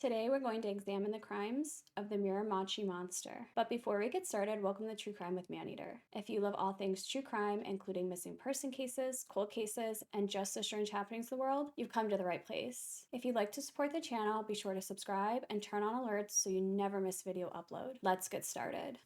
Today we're going to examine the crimes of the Miramichi monster. But before we get started, welcome to True Crime with Maneater. If you love all things true crime, including missing person cases, cold cases, and just the strange happenings of the world, you've come to the right place. If you'd like to support the channel, be sure to subscribe and turn on alerts so you never miss video upload. Let's get started.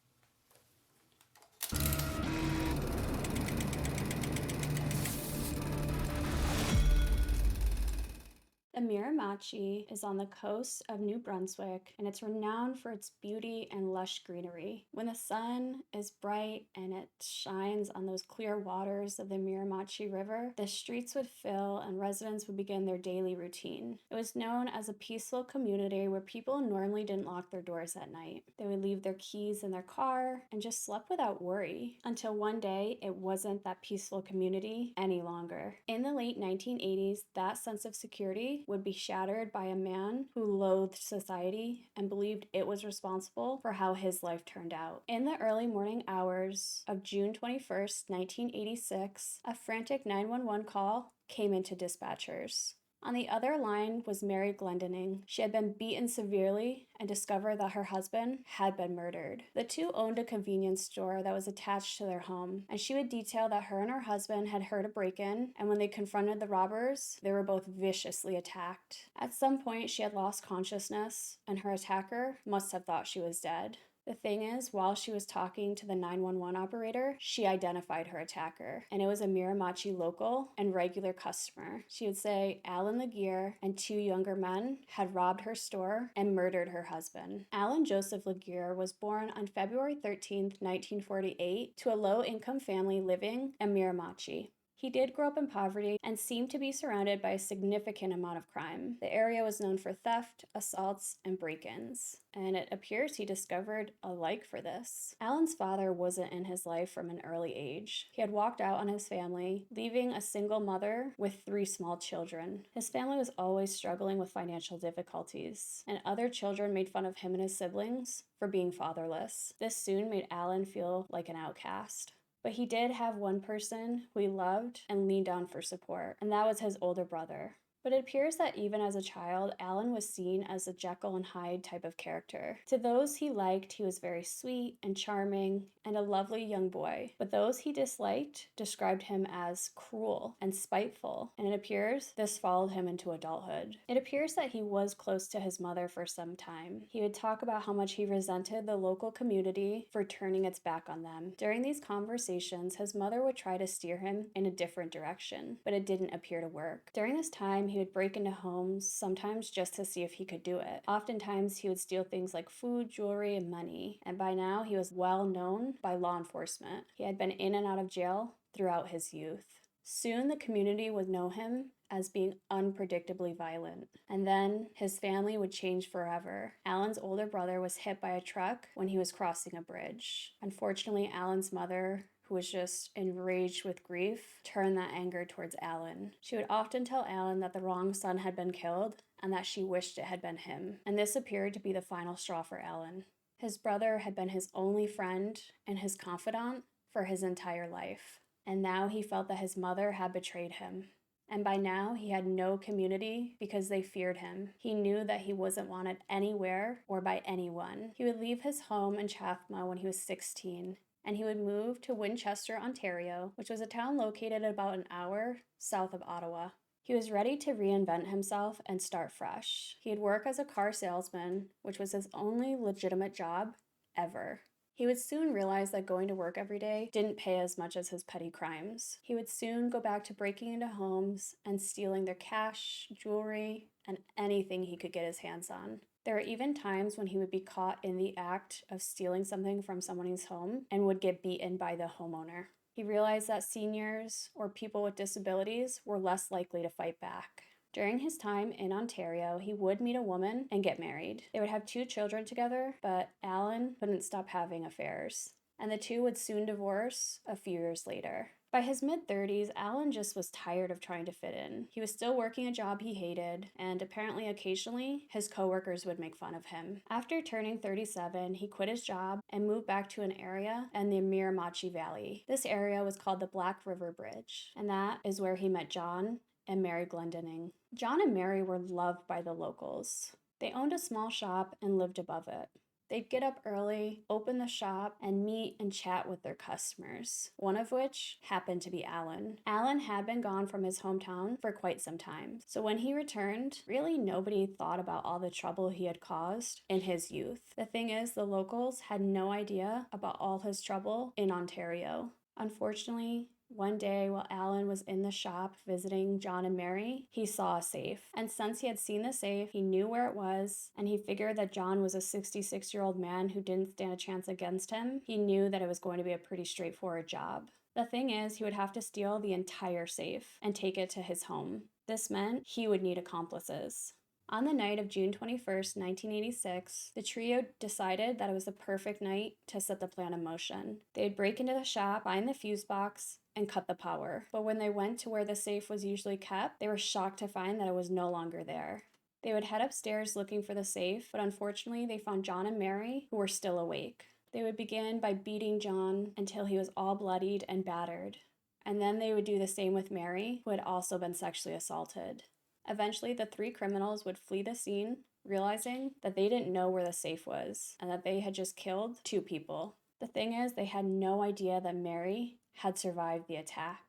The Miramichi is on the coast of New Brunswick, and it's renowned for its beauty and lush greenery. When the sun is bright and it shines on those clear waters of the Miramichi River, the streets would fill and residents would begin their daily routine. It was known as a peaceful community where people normally didn't lock their doors at night. They would leave their keys in their car and just slept without worry, until one day it wasn't that peaceful community any longer. In the late 1980s, that sense of security would be shattered by a man who loathed society and believed it was responsible for how his life turned out. In the early morning hours of June 21st, 1986, a frantic 911 call came into dispatchers. On the other line was Mary Glendinning. She had been beaten severely and discovered that her husband had been murdered. The two owned a convenience store that was attached to their home, and she would detail that her and her husband had heard a break-in, and when they confronted the robbers, they were both viciously attacked. At some point, she had lost consciousness, and her attacker must have thought she was dead. The thing is, while she was talking to the 911 operator, she identified her attacker, and it was a Miramichi local and regular customer. She would say Alan Laguerre and two younger men had robbed her store and murdered her husband. Alan Joseph Laguerre was born on February 13th, 1948, to a low-income family living in Miramichi. He did grow up in poverty and seemed to be surrounded by a significant amount of crime. The area was known for theft, assaults, and break-ins, and it appears he discovered a like for this. Alan's father wasn't in his life from an early age. He had walked out on his family, leaving a single mother with 3 small children. His family was always struggling with financial difficulties, and other children made fun of him and his siblings for being fatherless. This soon made Alan feel like an outcast. But he did have one person who he loved and leaned on for support, and that was his older brother. But it appears that even as a child, Alan was seen as a Jekyll and Hyde type of character. To those he liked, he was very sweet and charming and a lovely young boy. But those he disliked described him as cruel and spiteful, and it appears this followed him into adulthood. It appears that he was close to his mother for some time. He would talk about how much he resented the local community for turning its back on them. During these conversations, his mother would try to steer him in a different direction, but it didn't appear to work. During this time, he would break into homes, sometimes just to see if he could do it. Oftentimes, he would steal things like food, jewelry, and money, and by now he was well known by law enforcement. He had been in and out of jail throughout his youth. Soon, the community would know him as being unpredictably violent. And then his family would change forever. Alan's older brother was hit by a truck when he was crossing a bridge. Unfortunately, Alan's mother, who was just enraged with grief, turned that anger towards Alan. She would often tell Alan that the wrong son had been killed and that she wished it had been him. And this appeared to be the final straw for Alan. His brother had been his only friend and his confidant for his entire life. And now he felt that his mother had betrayed him. And by now, he had no community because they feared him. He knew that he wasn't wanted anywhere or by anyone. He would leave his home in Chatham when he was 16. And he would move to Winchester, Ontario, which was a town located about an hour south of Ottawa. He was ready to reinvent himself and start fresh. He'd work as a car salesman, which was his only legitimate job ever. He would soon realize that going to work every day didn't pay as much as his petty crimes. He would soon go back to breaking into homes and stealing their cash, jewelry, and anything he could get his hands on. There were even times when he would be caught in the act of stealing something from someone's home and would get beaten by the homeowner. He realized that seniors or people with disabilities were less likely to fight back. During his time in Ontario, he would meet a woman and get married. They would have 2 children together, but Alan couldn't stop having affairs, and the two would soon divorce a few years later. By his mid-30s, Alan just was tired of trying to fit in. He was still working a job he hated, and apparently occasionally, his coworkers would make fun of him. After turning 37, he quit his job and moved back to an area in the Miramichi Valley. This area was called the Black River Bridge, and that is where he met John and Mary Glendinning. John and Mary were loved by the locals. They owned a small shop and lived above it. They'd get up early, open the shop, and meet and chat with their customers, one of which happened to be Alan. Alan had been gone from his hometown for quite some time, so when he returned, really nobody thought about all the trouble he had caused in his youth. The thing is, the locals had no idea about all his trouble in Ontario. Unfortunately, one day, while Alan was in the shop visiting John and Mary, he saw a safe. And since he had seen the safe, he knew where it was, and he figured that John was a 66-year-old man who didn't stand a chance against him. He knew that it was going to be a pretty straightforward job. The thing is, he would have to steal the entire safe and take it to his home. This meant he would need accomplices. On the night of June 21st, 1986, the trio decided that it was the perfect night to set the plan in motion. They'd break into the shop, find the fuse box, and cut the power. But when they went to where the safe was usually kept, they were shocked to find that it was no longer there. They would head upstairs looking for the safe, but unfortunately they found John and Mary, who were still awake. They would begin by beating John until he was all bloodied and battered. And then they would do the same with Mary, who had also been sexually assaulted. Eventually, the three criminals would flee the scene, realizing that they didn't know where the safe was and that they had just killed 2 people. The thing is, they had no idea that Mary had survived the attack.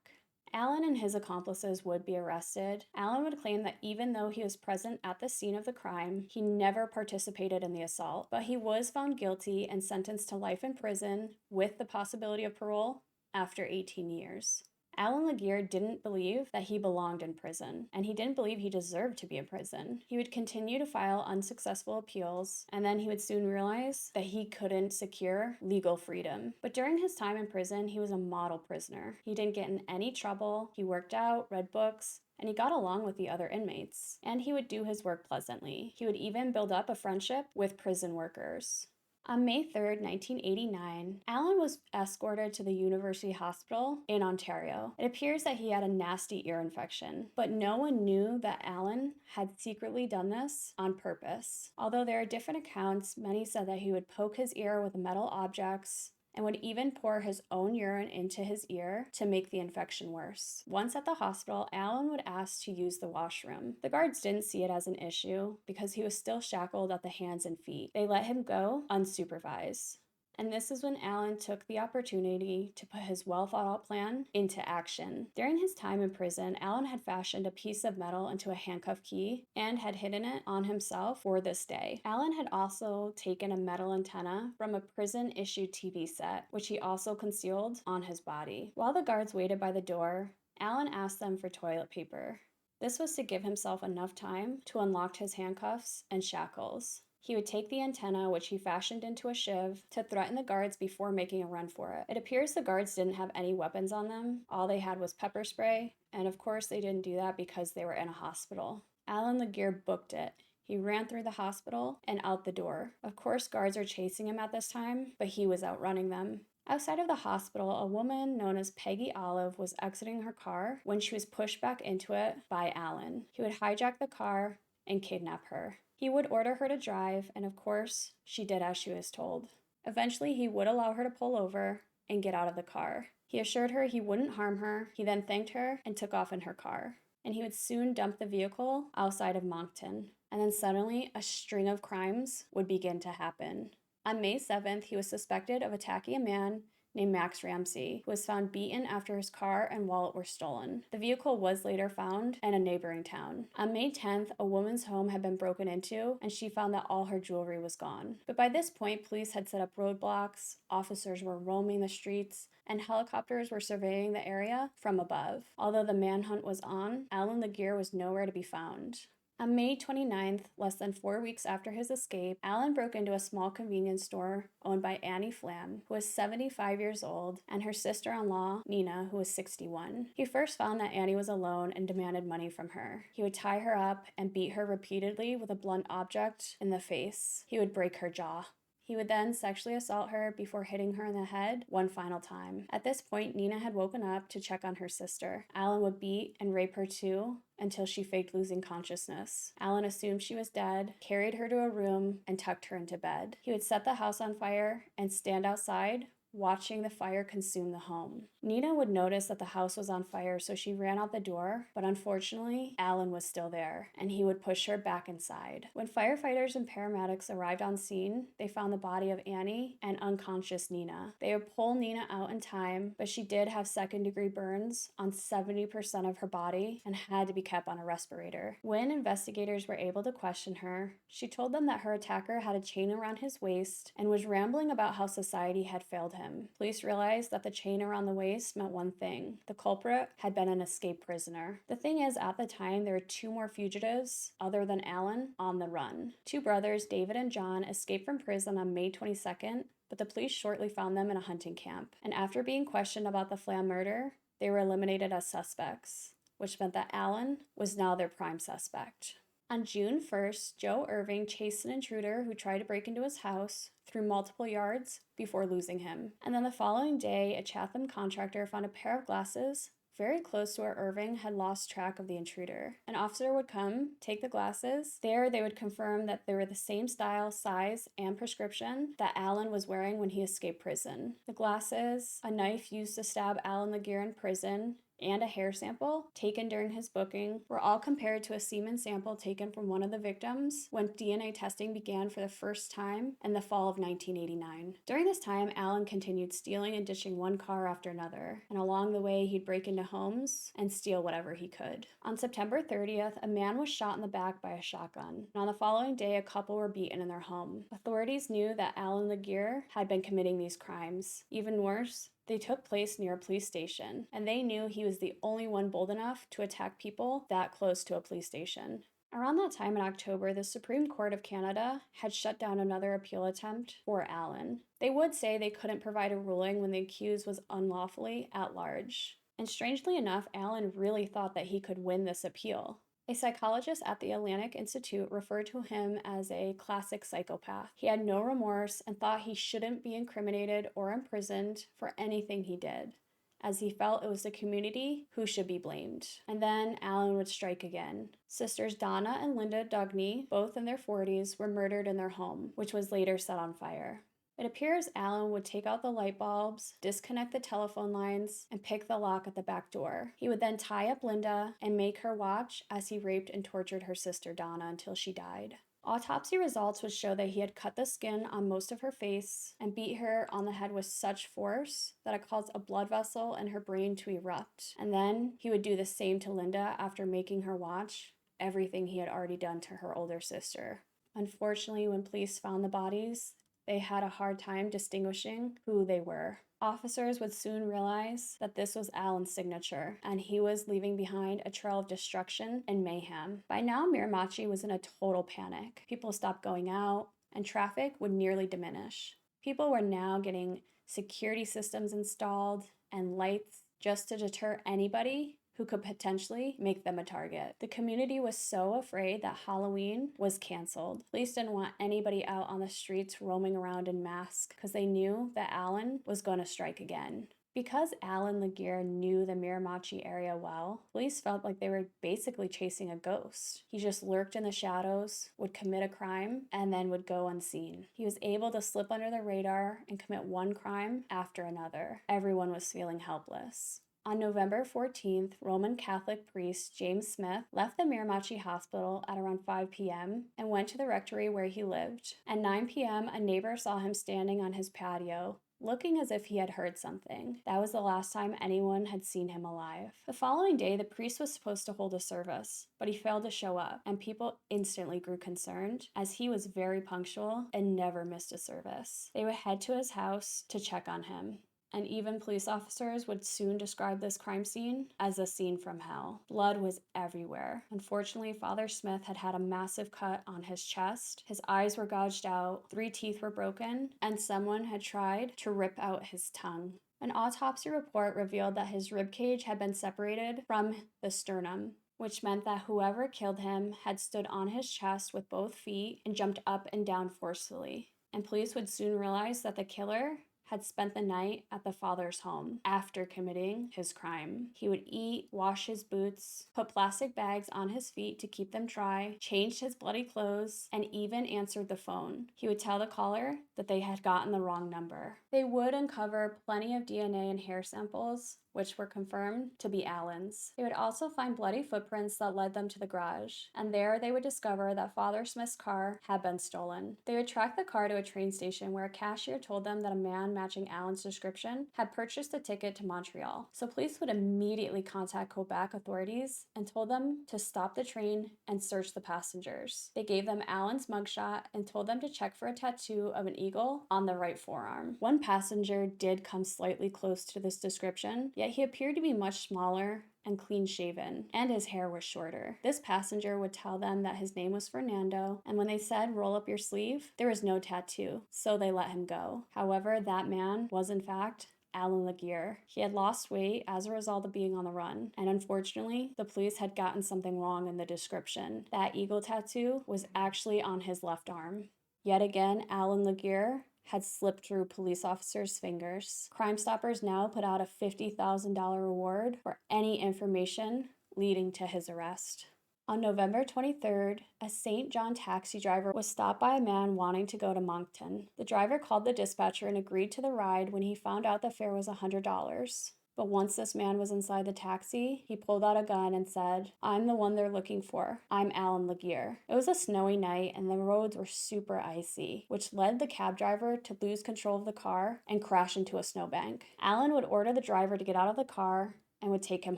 Alan and his accomplices would be arrested. Alan would claim that even though he was present at the scene of the crime, he never participated in the assault, but he was found guilty and sentenced to life in prison with the possibility of parole after 18 years. Alan Laguerre didn't believe that he belonged in prison, and he didn't believe he deserved to be in prison. He would continue to file unsuccessful appeals, and then he would soon realize that he couldn't secure legal freedom. But during his time in prison, he was a model prisoner. He didn't get in any trouble, he worked out, read books, and he got along with the other inmates. And he would do his work pleasantly. He would even build up a friendship with prison workers. On May 3rd, 1989, Alan was escorted to the University Hospital in Ontario. It appears that he had a nasty ear infection, but no one knew that Alan had secretly done this on purpose. Although there are different accounts, many said that he would poke his ear with metal objects and would even pour his own urine into his ear to make the infection worse. Once at the hospital, Alan would ask to use the washroom. The guards didn't see it as an issue because he was still shackled at the hands and feet. They let him go unsupervised. And this is when Alan took the opportunity to put his well-thought-out plan into action. During his time in prison, Alan had fashioned a piece of metal into a handcuff key and had hidden it on himself for this day. Alan had also taken a metal antenna from a prison-issued TV set, which he also concealed on his body. While the guards waited by the door, Alan asked them for toilet paper. This was to give himself enough time to unlock his handcuffs and shackles. He would take the antenna, which he fashioned into a shiv, to threaten the guards before making a run for it. It appears the guards didn't have any weapons on them. All they had was pepper spray, and of course they didn't do that because they were in a hospital. Alan Laguerre booked it. He ran through the hospital and out the door. Of course, guards are chasing him at this time, but he was outrunning them. Outside of the hospital, a woman known as Peggy Olive was exiting her car when she was pushed back into it by Alan. He would hijack the car and kidnap her. He would order her to drive, and of course, she did as she was told. Eventually, he would allow her to pull over and get out of the car. He assured her he wouldn't harm her. He then thanked her and took off in her car. And he would soon dump the vehicle outside of Moncton. And then suddenly, a string of crimes would begin to happen. On May 7th, he was suspected of attacking a man named Max Ramsey, who was found beaten after his car and wallet were stolen. The vehicle was later found in a neighboring town. On May 10th, a woman's home had been broken into, and she found that all her jewelry was gone. But by this point, police had set up roadblocks, officers were roaming the streets, and helicopters were surveying the area from above. Although the manhunt was on, Alan Laguerre was nowhere to be found. On May 29th, less than 4 weeks after his escape, Alan broke into a small convenience store owned by Annie Flam, who was 75 years old, and her sister-in-law, Nina, who was 61. He first found that Annie was alone and demanded money from her. He would tie her up and beat her repeatedly with a blunt object in the face. He would break her jaw. He would then sexually assault her before hitting her in the head one final time. At this point, Nina had woken up to check on her sister. Alan would beat and rape her too until she faked losing consciousness. Alan assumed she was dead, carried her to a room, and tucked her into bed. He would set the house on fire and stand outside watching the fire consume the home. Nina would notice that the house was on fire, so she ran out the door, but unfortunately, Alan was still there, and he would push her back inside. When firefighters and paramedics arrived on scene, they found the body of Annie and unconscious Nina. They would pull Nina out in time, but she did have second-degree burns on 70% of her body and had to be kept on a respirator. When investigators were able to question her, she told them that her attacker had a chain around his waist and was rambling about how society had failed him. Police realized that the chain around the waist meant one thing: the culprit had been an escaped prisoner. The thing is, at the time, there were 2 more fugitives, other than Alan, on the run. 2 brothers, David and John, escaped from prison on May 22nd, but the police shortly found them in a hunting camp. And after being questioned about the Flam murder, they were eliminated as suspects, which meant that Alan was now their prime suspect. On June 1st, Joe Irving chased an intruder who tried to break into his house through multiple yards before losing him. And then the following day, a Chatham contractor found a pair of glasses very close to where Irving had lost track of the intruder. An officer would come, take the glasses. There, they would confirm that they were the same style, size, and prescription that Alan was wearing when he escaped prison. The glasses, a knife used to stab Alan Laguerre in prison, and a hair sample taken during his booking were all compared to a semen sample taken from one of the victims when DNA testing began for the first time in the fall of 1989. During this time, Alan continued stealing and ditching one car after another, and along the way, he'd break into homes and steal whatever he could. On September 30th, a man was shot in the back by a shotgun, and on the following day, a couple were beaten in their home. Authorities knew that Alan Laguerre had been committing these crimes. Even worse, they took place near a police station, and they knew he was the only one bold enough to attack people that close to a police station. Around that time in October, the Supreme Court of Canada had shut down another appeal attempt for Alan. They would say they couldn't provide a ruling when the accused was unlawfully at large. And strangely enough, Alan really thought that he could win this appeal. A psychologist at the Atlantic Institute referred to him as a classic psychopath. He had no remorse and thought he shouldn't be incriminated or imprisoned for anything he did, as he felt it was the community who should be blamed. And then Alan would strike again. Sisters Donna and Linda Dugney, both in their 40s, were murdered in their home, which was later set on fire. It appears Alan would take out the light bulbs, disconnect the telephone lines, and pick the lock at the back door. He would then tie up Linda and make her watch as he raped and tortured her sister Donna until she died. Autopsy results would show that he had cut the skin on most of her face and beat her on the head with such force that it caused a blood vessel in her brain to erupt. And then he would do the same to Linda after making her watch everything he had already done to her older sister. Unfortunately, when police found the bodies, they had a hard time distinguishing who they were. Officers would soon realize that this was Alan's signature, and he was leaving behind a trail of destruction and mayhem. By now, Miramichi was in a total panic. People stopped going out, and traffic would nearly diminish. People were now getting security systems installed and lights just to deter anybody who could potentially make them a target. The community was so afraid that Halloween was canceled. Police didn't want anybody out on the streets roaming around in masks because they knew that Alan was going to strike again. Because Alan Laguerre knew the Miramichi area well, police felt like they were basically chasing a ghost. He just lurked in the shadows, would commit a crime, and then would go unseen. He was able to slip under the radar and commit one crime after another. Everyone was feeling helpless. On November 14th, Roman Catholic priest James Smith left the Miramichi Hospital at around 5 p.m. and went to the rectory where he lived. At 9 p.m., a neighbor saw him standing on his patio, looking as if he had heard something. That was the last time anyone had seen him alive. The following day, the priest was supposed to hold a service, but he failed to show up, and people instantly grew concerned as he was very punctual and never missed a service. They would head to his house to check on him. And even police officers would soon describe this crime scene as a scene from hell. Blood was everywhere. Unfortunately, Father Smith had had a massive cut on his chest. His eyes were gouged out, 3 teeth were broken, and someone had tried to rip out his tongue. An autopsy report revealed that his ribcage had been separated from the sternum, which meant that whoever killed him had stood on his chest with both feet and jumped up and down forcefully. And police would soon realize that the killer had spent the night at the father's home after committing his crime. He would eat, wash his boots, put plastic bags on his feet to keep them dry, changed his bloody clothes, and even answered the phone. He would tell the caller that they had gotten the wrong number. They would uncover plenty of DNA and hair samples, which were confirmed to be Allen's. They would also find bloody footprints that led them to the garage, and there they would discover that Father Smith's car had been stolen. They would track the car to a train station where a cashier told them that a man matching Allen's description had purchased a ticket to Montreal. So police would immediately contact Quebec authorities and told them to stop the train and search the passengers. They gave them Allen's mugshot and told them to check for a tattoo of an eagle on the right forearm. One passenger did come slightly close to this description, yet he appeared to be much smaller and clean-shaven, and his hair was shorter. This passenger would tell them that his name was Fernando, and when they said, "Roll up your sleeve," there was no tattoo, so they let him go. However, that man was in fact Allen Laguerre. He had lost weight as a result of being on the run, and unfortunately, the police had gotten something wrong in the description. That eagle tattoo was actually on his left arm. Yet again, Allen Laguerre had slipped through police officers' fingers. Crime Stoppers now put out a $50,000 reward for any information leading to his arrest. On November 23rd, a St. John taxi driver was stopped by a man wanting to go to Moncton. The driver called the dispatcher and agreed to the ride when he found out the fare was $100. But once this man was inside the taxi, he pulled out a gun and said, "I'm the one they're looking for. I'm Allen Laguerre." It was a snowy night and the roads were super icy, which led the cab driver to lose control of the car and crash into a snowbank. Allen would order the driver to get out of the car and would take him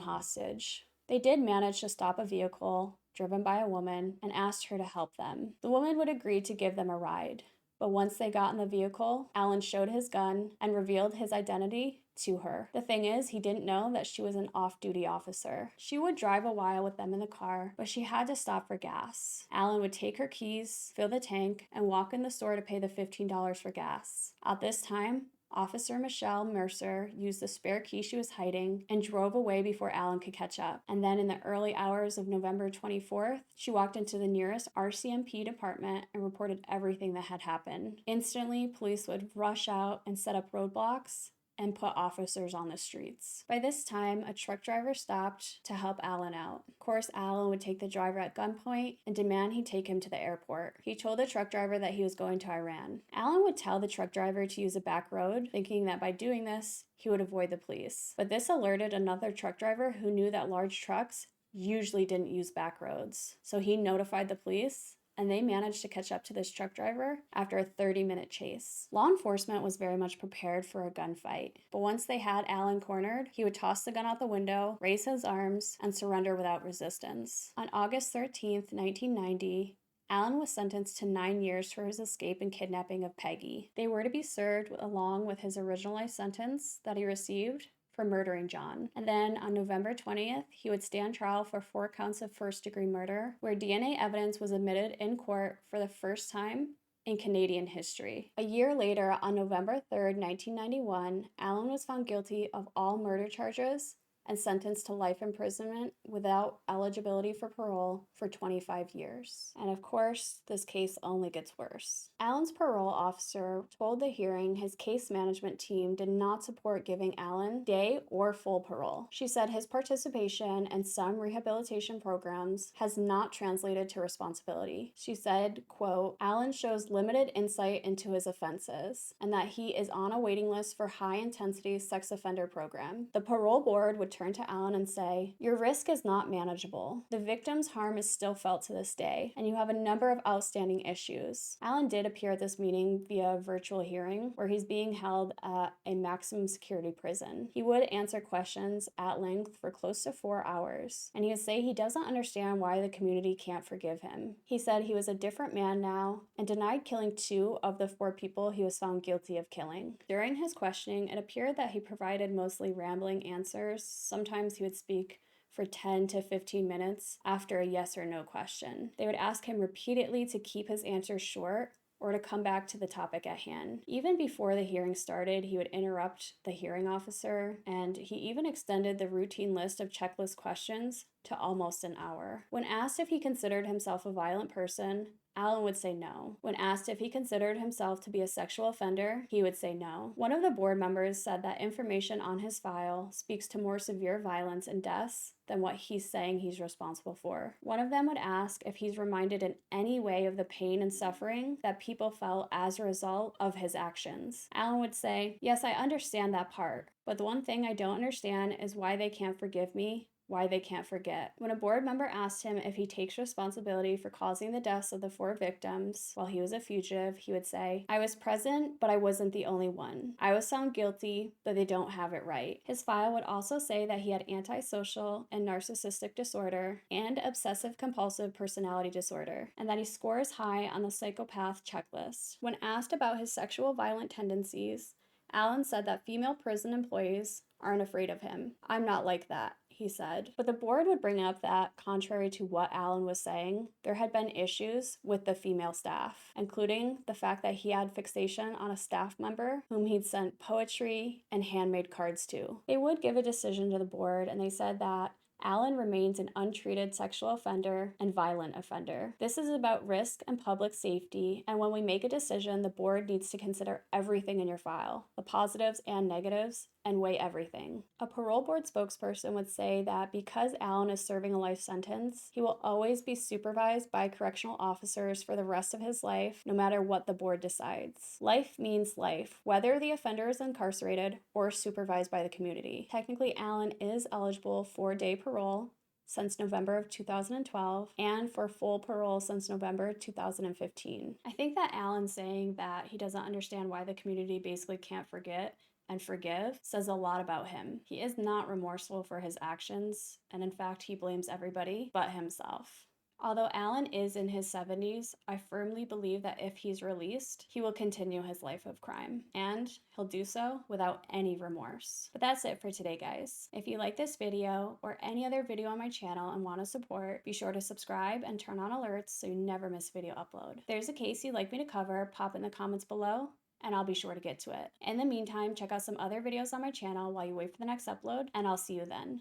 hostage. They did manage to stop a vehicle driven by a woman and asked her to help them. The woman would agree to give them a ride. But once they got in the vehicle, Allen showed his gun and revealed his identity to her. The thing is, he didn't know that she was an off-duty officer. She would drive a while with them in the car, but she had to stop for gas. Allen would take her keys, fill the tank, and walk in the store to pay the $15 for gas. At this time, Officer Michelle Mercer used the spare key she was hiding and drove away before Allen could catch up. And then in the early hours of November 24th, she walked into the nearest RCMP department and reported everything that had happened. Instantly, police would rush out and set up roadblocks and put officers on the streets. By this time, a truck driver stopped to help Allen out. Of course, Allen would take the driver at gunpoint and demand he take him to the airport. He told the truck driver that he was going to Iran. Allen would tell the truck driver to use a back road, thinking that by doing this, he would avoid the police. But this alerted another truck driver who knew that large trucks usually didn't use back roads. So he notified the police, and they managed to catch up to this truck driver after a 30-minute chase. Law enforcement was very much prepared for a gunfight, but once they had Allen cornered, he would toss the gun out the window, raise his arms, and surrender without resistance. On August 13th, 1990, Allen was sentenced to 9 years for his escape and kidnapping of Peggy. They were to be served along with his original life sentence that he received for murdering John. And then on November 20th, he would stand trial for 4 counts of first-degree murder, where DNA evidence was admitted in court for the first time in Canadian history. A year later, on November 3rd, 1991, Allen was found guilty of all murder charges and sentenced to life imprisonment without eligibility for parole for 25 years. And of course, this case only gets worse. Allen's parole officer told the hearing his case management team did not support giving Allen day or full parole. She said his participation in some rehabilitation programs has not translated to responsibility. She said, quote, "Allen shows limited insight into his offenses and that he is on a waiting list for high-intensity sex offender program. The parole board would turn to Allen and say, 'Your risk is not manageable. The victim's harm is still felt to this day, and you have a number of outstanding issues.'" Allen did appear at this meeting via virtual hearing, where he's being held at a maximum security prison. He would answer questions at length for close to 4 hours, and he would say he doesn't understand why the community can't forgive him. He said he was a different man now and denied killing 2 of the 4 people he was found guilty of killing. During his questioning, it appeared that he provided mostly rambling answers. Sometimes he would speak for 10 to 15 minutes after a yes or no question. They would ask him repeatedly to keep his answers short or to come back to the topic at hand. Even before the hearing started, he would interrupt the hearing officer, and he even extended the routine list of checklist questions to almost an hour. When asked if he considered himself a violent person, Alan would say no. When asked if he considered himself to be a sexual offender, he would say no. One of the board members said that information on his file speaks to more severe violence and deaths than what he's saying he's responsible for. One of them would ask if he's reminded in any way of the pain and suffering that people felt as a result of his actions. Alan would say, "Yes, I understand that part, but the one thing I don't understand is why they can't forgive me, why they can't forget." When a board member asked him if he takes responsibility for causing the deaths of the 4 victims while he was a fugitive, he would say, "I was present, but I wasn't the only one. I was found guilty, but they don't have it right." His file would also say that he had antisocial and narcissistic disorder and obsessive compulsive personality disorder, and that he scores high on the psychopath checklist. When asked about his sexual violent tendencies, Alan said that female prison employees aren't afraid of him. "I'm not like that," he said. But the board would bring up that, contrary to what Alan was saying, there had been issues with the female staff, including the fact that he had fixation on a staff member whom he'd sent poetry and handmade cards to. They would give a decision to the board, and they said that Alan remains an untreated sexual offender and violent offender. This is about risk and public safety, and when we make a decision, the board needs to consider everything in your file, the positives and negatives, and weigh everything. A parole board spokesperson would say that because Alan is serving a life sentence, he will always be supervised by correctional officers for the rest of his life, no matter what the board decides. Life means life, whether the offender is incarcerated or supervised by the community. Technically, Alan is eligible for day parole since November of 2012 and for full parole since November 2015. I think that Alan saying that he doesn't understand why the community basically can't forget and forgive says a lot about him. He is not remorseful for his actions, and in fact, he blames everybody but himself. Although Alan is in his 70s, I firmly believe that if he's released, he will continue his life of crime, and he'll do so without any remorse. But that's it for today, guys. If you like this video or any other video on my channel and want to support, be sure to subscribe and turn on alerts so you never miss a video upload. If there's a case you'd like me to cover, pop in the comments below, and I'll be sure to get to it. In the meantime, check out some other videos on my channel while you wait for the next upload, and I'll see you then.